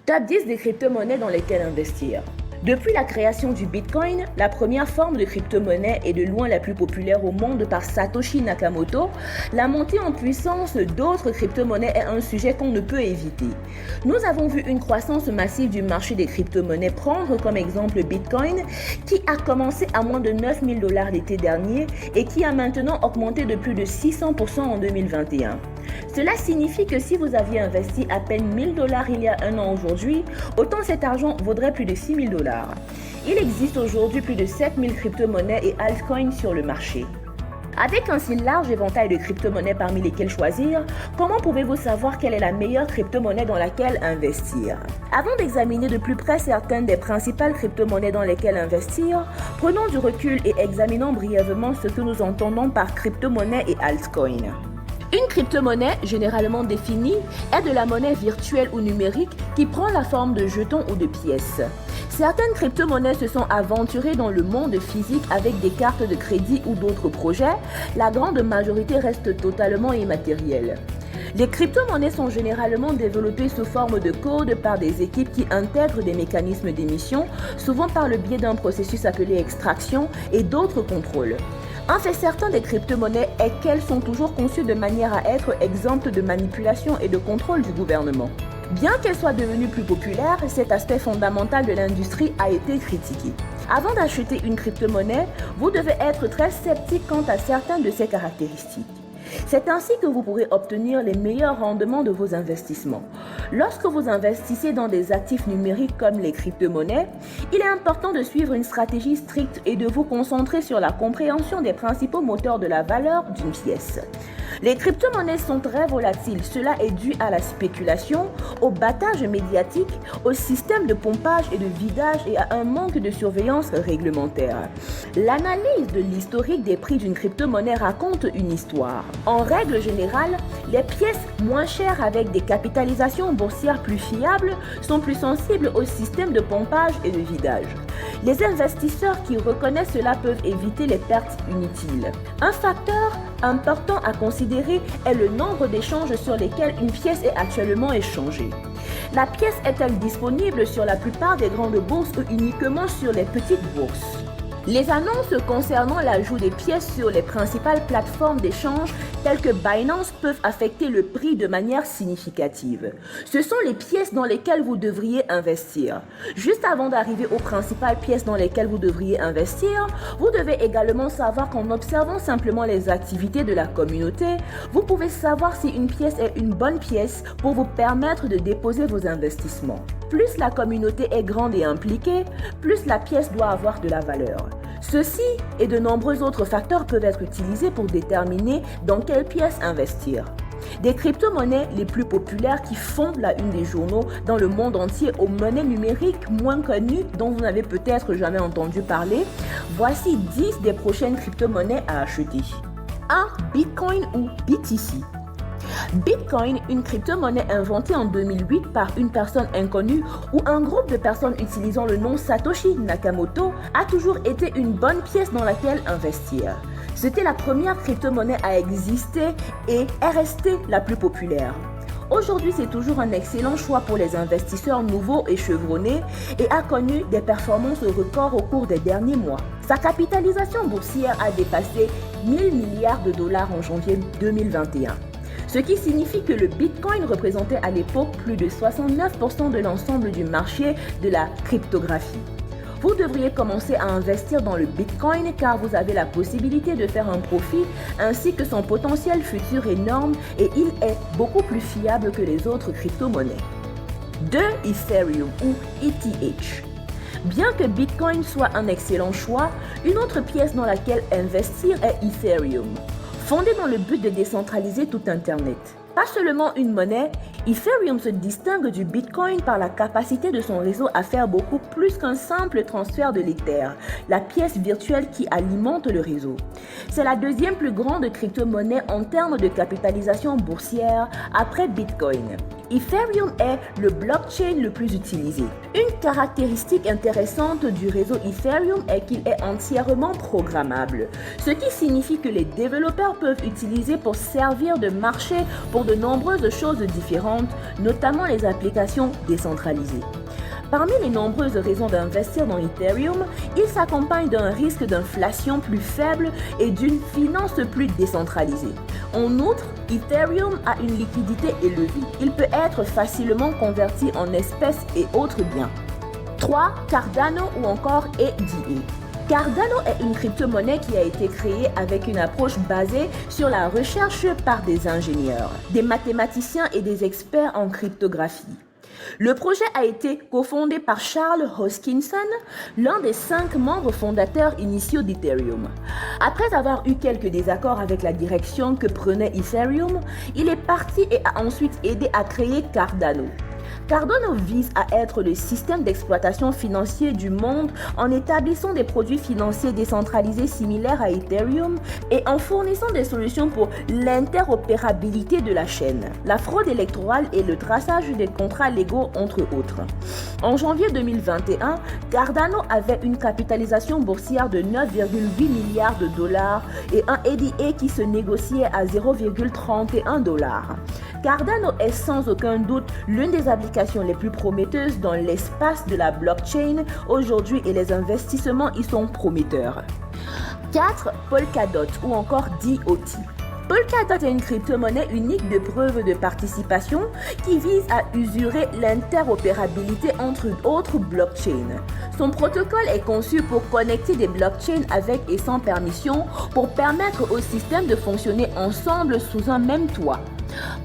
Top 10 des crypto-monnaies dans lesquelles investir. Depuis la création du Bitcoin, la première forme de crypto-monnaie et de loin la plus populaire au monde par Satoshi Nakamoto, la montée en puissance d'autres crypto-monnaies est un sujet qu'on ne peut éviter. Nous avons vu une croissance massive du marché des crypto-monnaies, prendre comme exemple Bitcoin, qui a commencé à moins de 9 000 $ l'été dernier et qui a maintenant augmenté de plus de 600% en 2021. Cela signifie que si vous aviez investi à peine 1 000 $ il y a un an aujourd'hui, autant cet argent vaudrait plus de 6 000 $. Il existe aujourd'hui plus de 7 000 crypto-monnaies et altcoins sur le marché. Avec un si large éventail de crypto-monnaies parmi lesquelles choisir, comment pouvez-vous savoir quelle est la meilleure crypto-monnaie dans laquelle investir? Avant d'examiner de plus près certaines des principales crypto-monnaies dans lesquelles investir, prenons du recul et examinons brièvement ce que nous entendons par crypto-monnaie et altcoin. Une crypto-monnaie, généralement définie, est de la monnaie virtuelle ou numérique qui prend la forme de jetons ou de pièces. Certaines crypto-monnaies se sont aventurées dans le monde physique avec des cartes de crédit ou d'autres projets. La grande majorité reste totalement immatérielle. Les crypto-monnaies sont généralement développées sous forme de code par des équipes qui intègrent des mécanismes d'émission, souvent par le biais d'un processus appelé extraction et d'autres contrôles. Un fait certain des crypto-monnaies est qu'elles sont toujours conçues de manière à être exemptes de manipulation et de contrôle du gouvernement. Bien qu'elles soient devenues plus populaires, cet aspect fondamental de l'industrie a été critiqué. Avant d'acheter une crypto-monnaie, vous devez être très sceptique quant à certaines de ses caractéristiques. C'est ainsi que vous pourrez obtenir les meilleurs rendements de vos investissements. Lorsque vous investissez dans des actifs numériques comme les crypto-monnaies, il est important de suivre une stratégie stricte et de vous concentrer sur la compréhension des principaux moteurs de la valeur d'une pièce. Les crypto-monnaies sont très volatiles. Cela est dû à la spéculation, au battage médiatique, au système de pompage et de vidage et à un manque de surveillance réglementaire. L'analyse de l'historique des prix d'une crypto-monnaie raconte une histoire. En règle générale, les pièces moins chères avec des capitalisations boursières plus fiables sont plus sensibles au système de pompage et de vidage. Les investisseurs qui reconnaissent cela peuvent éviter les pertes inutiles. Un facteur important à considérer est le nombre d'échanges sur lesquels une pièce est actuellement échangée. La pièce est-elle disponible sur la plupart des grandes bourses ou uniquement sur les petites bourses? Les annonces concernant l'ajout des pièces sur les principales plateformes d'échange telles que Binance peuvent affecter le prix de manière significative. Ce sont les pièces dans lesquelles vous devriez investir. Juste avant d'arriver aux principales pièces dans lesquelles vous devriez investir, vous devez également savoir qu'en observant simplement les activités de la communauté, vous pouvez savoir si une pièce est une bonne pièce pour vous permettre de déposer vos investissements. Plus la communauté est grande et impliquée, plus la pièce doit avoir de la valeur. Ceci et de nombreux autres facteurs peuvent être utilisés pour déterminer dans quelle pièce investir. Des crypto-monnaies les plus populaires qui font la une des journaux dans le monde entier aux monnaies numériques moins connues dont vous n'avez peut-être jamais entendu parler, voici 10 des prochaines crypto-monnaies à acheter. 1. Bitcoin ou BTC. Bitcoin, une crypto-monnaie inventée en 2008 par une personne inconnue ou un groupe de personnes utilisant le nom Satoshi Nakamoto, a toujours été une bonne pièce dans laquelle investir. C'était la première crypto-monnaie à exister et est restée la plus populaire. Aujourd'hui, c'est toujours un excellent choix pour les investisseurs nouveaux et chevronnés et a connu des performances records au cours des derniers mois. Sa capitalisation boursière a dépassé 1 000 milliards de dollars en janvier 2021. Ce qui signifie que le Bitcoin représentait à l'époque plus de 69% de l'ensemble du marché de la cryptographie. Vous devriez commencer à investir dans le Bitcoin car vous avez la possibilité de faire un profit ainsi que son potentiel futur énorme et il est beaucoup plus fiable que les autres crypto-monnaies. 2. Ethereum ou ETH. Bien que Bitcoin soit un excellent choix, une autre pièce dans laquelle investir est Ethereum. Fondé dans le but de décentraliser tout Internet. Pas seulement une monnaie, Ethereum se distingue du Bitcoin par la capacité de son réseau à faire beaucoup plus qu'un simple transfert de l'Ether, la pièce virtuelle qui alimente le réseau. C'est la deuxième plus grande crypto-monnaie en termes de capitalisation boursière après Bitcoin. Ethereum est le blockchain le plus utilisé. Une caractéristique intéressante du réseau Ethereum est qu'il est entièrement programmable, ce qui signifie que les développeurs peuvent l'utiliser pour servir de marché pour de nombreuses choses différentes, notamment les applications décentralisées. Parmi les nombreuses raisons d'investir dans Ethereum, il s'accompagne d'un risque d'inflation plus faible et d'une finance plus décentralisée. En outre, Ethereum a une liquidité élevée. Il peut être facilement converti en espèces et autres biens. 3. Cardano ou encore ADA. Cardano est une crypto-monnaie qui a été créée avec une approche basée sur la recherche par des ingénieurs, des mathématiciens et des experts en cryptographie. Le projet a été cofondé par Charles Hoskinson, l'un des 5 membres fondateurs initiaux d'Ethereum. Après avoir eu quelques désaccords avec la direction que prenait Ethereum, il est parti et a ensuite aidé à créer Cardano. Cardano vise à être le système d'exploitation financier du monde en établissant des produits financiers décentralisés similaires à Ethereum et en fournissant des solutions pour l'interopérabilité de la chaîne, la fraude électorale et le traçage des contrats légaux entre autres. En janvier 2021, Cardano avait une capitalisation boursière de 9,8 milliards de dollars et un ADA qui se négociait à 0,31 $. Cardano est sans aucun doute l'une des applications les plus prometteuses dans l'espace de la blockchain aujourd'hui et les investissements y sont prometteurs. 4. Polkadot ou encore DOT. Polkadot est une crypto-monnaie unique de preuve de participation qui vise à usurer l'interopérabilité entre autres blockchains. Son protocole est conçu pour connecter des blockchains avec et sans permission pour permettre au système de fonctionner ensemble sous un même toit.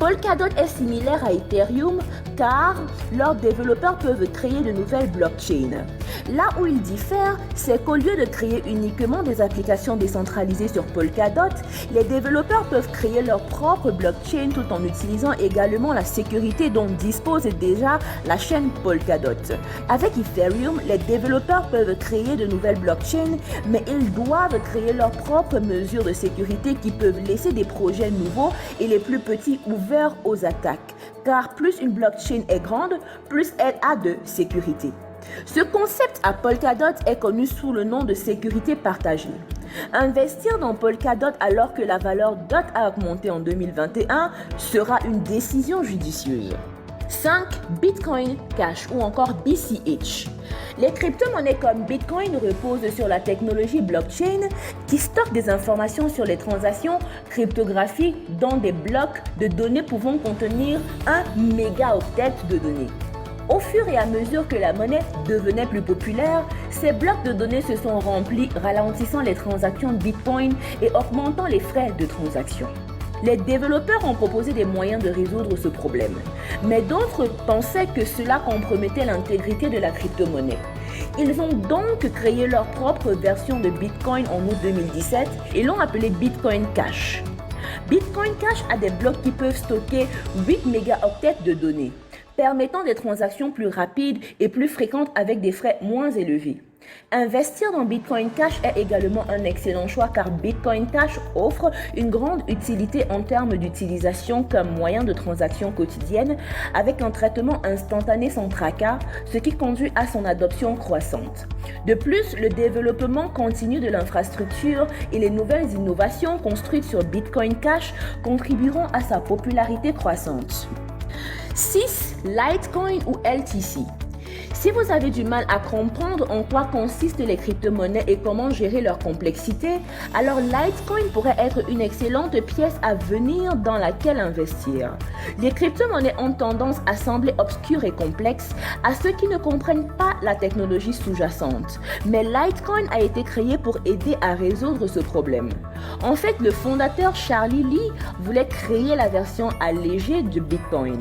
Polkadot est similaire à Ethereum car leurs développeurs peuvent créer de nouvelles blockchains. Là où ils diffèrent, c'est qu'au lieu de créer uniquement des applications décentralisées sur Polkadot, les développeurs peuvent créer leur propre blockchain tout en utilisant également la sécurité dont dispose déjà la chaîne Polkadot. Avec Ethereum, les développeurs peuvent créer de nouvelles blockchains, mais ils doivent créer leurs propres mesures de sécurité qui peuvent laisser des projets nouveaux et les plus petits ouverts aux attaques, car plus une blockchain est grande, plus elle a de sécurité. Ce concept à Polkadot est connu sous le nom de sécurité partagée. Investir dans Polkadot alors que la valeur DOT a augmenté en 2021 sera une décision judicieuse. 5. Bitcoin Cash ou encore BCH. Les crypto-monnaies comme Bitcoin reposent sur la technologie blockchain qui stocke des informations sur les transactions cryptographiques dans des blocs de données pouvant contenir 1 mégaoctet de données. Au fur et à mesure que la monnaie devenait plus populaire, ces blocs de données se sont remplis, ralentissant les transactions Bitcoin et augmentant les frais de transaction. Les développeurs ont proposé des moyens de résoudre ce problème, mais d'autres pensaient que cela compromettait l'intégrité de la crypto-monnaie. Ils ont donc créé leur propre version de Bitcoin en août 2017 et l'ont appelé Bitcoin Cash. Bitcoin Cash a des blocs qui peuvent stocker 8 mégaoctets de données, permettant des transactions plus rapides et plus fréquentes avec des frais moins élevés. Investir dans Bitcoin Cash est également un excellent choix car Bitcoin Cash offre une grande utilité en termes d'utilisation comme moyen de transaction quotidienne avec un traitement instantané sans tracas, ce qui conduit à son adoption croissante. De plus, le développement continu de l'infrastructure et les nouvelles innovations construites sur Bitcoin Cash contribueront à sa popularité croissante. 6. Litecoin ou LTC. Si vous avez du mal à comprendre en quoi consistent les crypto-monnaies et comment gérer leur complexité, alors Litecoin pourrait être une excellente pièce à venir dans laquelle investir. Les crypto-monnaies ont tendance à sembler obscures et complexes à ceux qui ne comprennent pas la technologie sous-jacente, mais Litecoin a été créé pour aider à résoudre ce problème. En fait, le fondateur Charlie Lee voulait créer la version allégée de Bitcoin.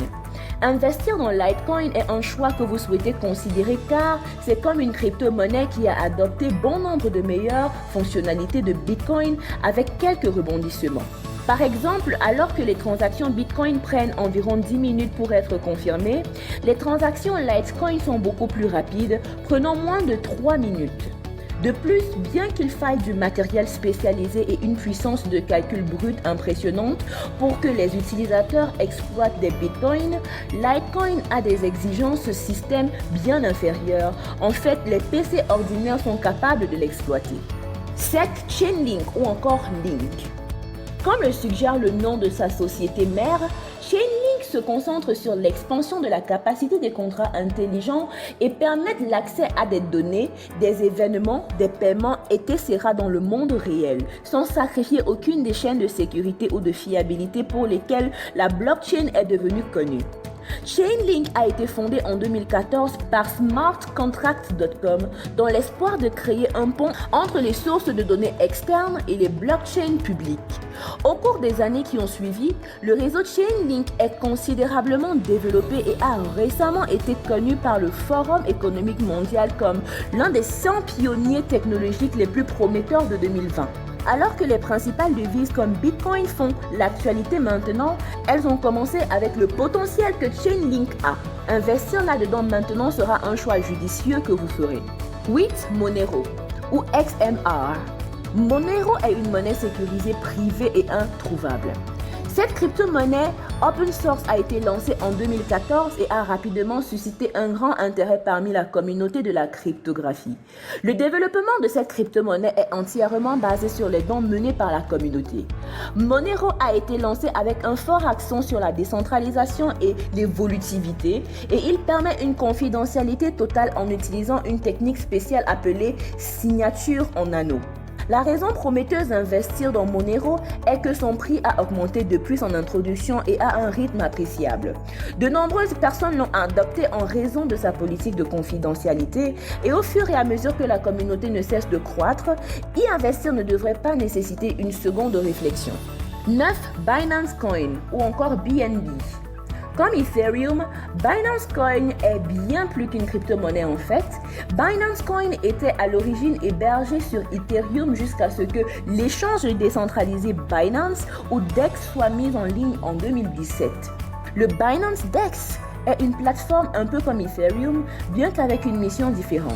Investir dans Litecoin est un choix que vous souhaitez considérer car c'est comme une crypto-monnaie qui a adopté bon nombre de meilleures fonctionnalités de Bitcoin avec quelques rebondissements. Par exemple, alors que les transactions Bitcoin prennent environ 10 minutes pour être confirmées, les transactions Litecoin sont beaucoup plus rapides, prenant moins de 3 minutes. De plus, bien qu'il faille du matériel spécialisé et une puissance de calcul brut impressionnante pour que les utilisateurs exploitent des bitcoins, Litecoin a des exigences système bien inférieures. En fait, les PC ordinaires sont capables de l'exploiter. 7. Chainlink ou encore Link. Comme le suggère le nom de sa société mère, Chainlink se concentre sur l'expansion de la capacité des contrats intelligents et permettent l'accès à des données, des événements, des paiements, etc. dans le monde réel, sans sacrifier aucune des chaînes de sécurité ou de fiabilité pour lesquelles la blockchain est devenue connue. Chainlink a été fondé en 2014 par smartcontract.com dans l'espoir de créer un pont entre les sources de données externes et les blockchains publiques. Au cours des années qui ont suivi, le réseau Chainlink est considérablement développé et a récemment été connu par le Forum économique mondial comme l'un des 100 pionniers technologiques les plus prometteurs de 2020. Alors que les principales devises comme Bitcoin font l'actualité maintenant, elles ont commencé avec le potentiel que Chainlink a. Investir là-dedans maintenant sera un choix judicieux que vous ferez. 8. Monero ou XMR. Monero est une monnaie sécurisée privée et introuvable. Cette crypto-monnaie open source a été lancée en 2014 et a rapidement suscité un grand intérêt parmi la communauté de la cryptographie. Le développement de cette crypto-monnaie est entièrement basé sur les dons menés par la communauté. Monero a été lancé avec un fort accent sur la décentralisation et l'évolutivité et il permet une confidentialité totale en utilisant une technique spéciale appelée signature en anneau. La raison prometteuse d'investir dans Monero est que son prix a augmenté depuis son introduction et à un rythme appréciable. De nombreuses personnes l'ont adopté en raison de sa politique de confidentialité et au fur et à mesure que la communauté ne cesse de croître, y investir ne devrait pas nécessiter une seconde réflexion. 9. Binance Coin ou encore BNB. Comme Ethereum, Binance Coin est bien plus qu'une crypto-monnaie en fait. Binance Coin était à l'origine hébergé sur Ethereum jusqu'à ce que l'échange décentralisé Binance ou DEX soit mis en ligne en 2017. Le Binance DEX est une plateforme un peu comme Ethereum, bien qu'avec une mission différente.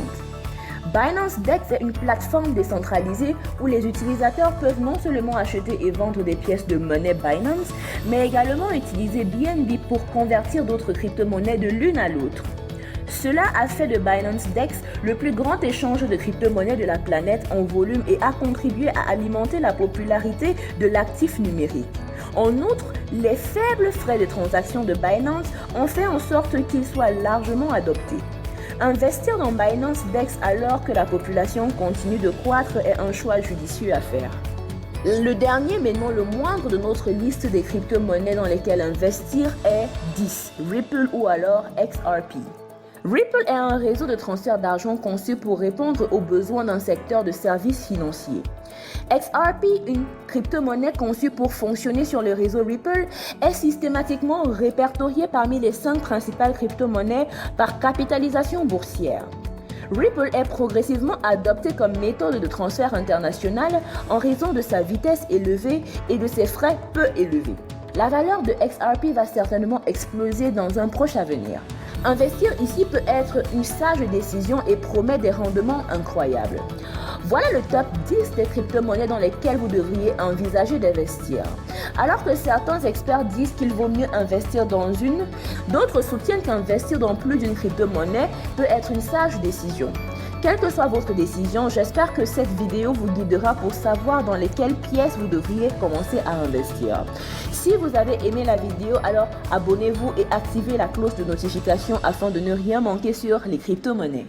Binance DEX est une plateforme décentralisée où les utilisateurs peuvent non seulement acheter et vendre des pièces de monnaie Binance, mais également utiliser BNB pour convertir d'autres crypto-monnaies de l'une à l'autre. Cela a fait de Binance DEX le plus grand échange de crypto-monnaies de la planète en volume et a contribué à alimenter la popularité de l'actif numérique. En outre, les faibles frais de transaction de Binance ont fait en sorte qu'il soit largement adopté. Investir dans Binance DEX alors que la population continue de croître est un choix judicieux à faire. Le dernier mais non le moindre de notre liste des crypto-monnaies dans lesquelles investir est 10, Ripple ou alors XRP. Ripple est un réseau de transfert d'argent conçu pour répondre aux besoins d'un secteur de services financiers. XRP, une crypto-monnaie conçue pour fonctionner sur le réseau Ripple, est systématiquement répertoriée parmi les 5 principales crypto-monnaies par capitalisation boursière. Ripple est progressivement adopté comme méthode de transfert international en raison de sa vitesse élevée et de ses frais peu élevés. La valeur de XRP va certainement exploser dans un proche avenir. Investir ici peut être une sage décision et promet des rendements incroyables. Voilà le top 10 des crypto-monnaies dans lesquelles vous devriez envisager d'investir. Alors que certains experts disent qu'il vaut mieux investir dans une, d'autres soutiennent qu'investir dans plus d'une crypto-monnaie peut être une sage décision. Quelle que soit votre décision, j'espère que cette vidéo vous guidera pour savoir dans lesquelles pièces vous devriez commencer à investir. Si vous avez aimé la vidéo, alors abonnez-vous et activez la cloche de notification afin de ne rien manquer sur les crypto-monnaies.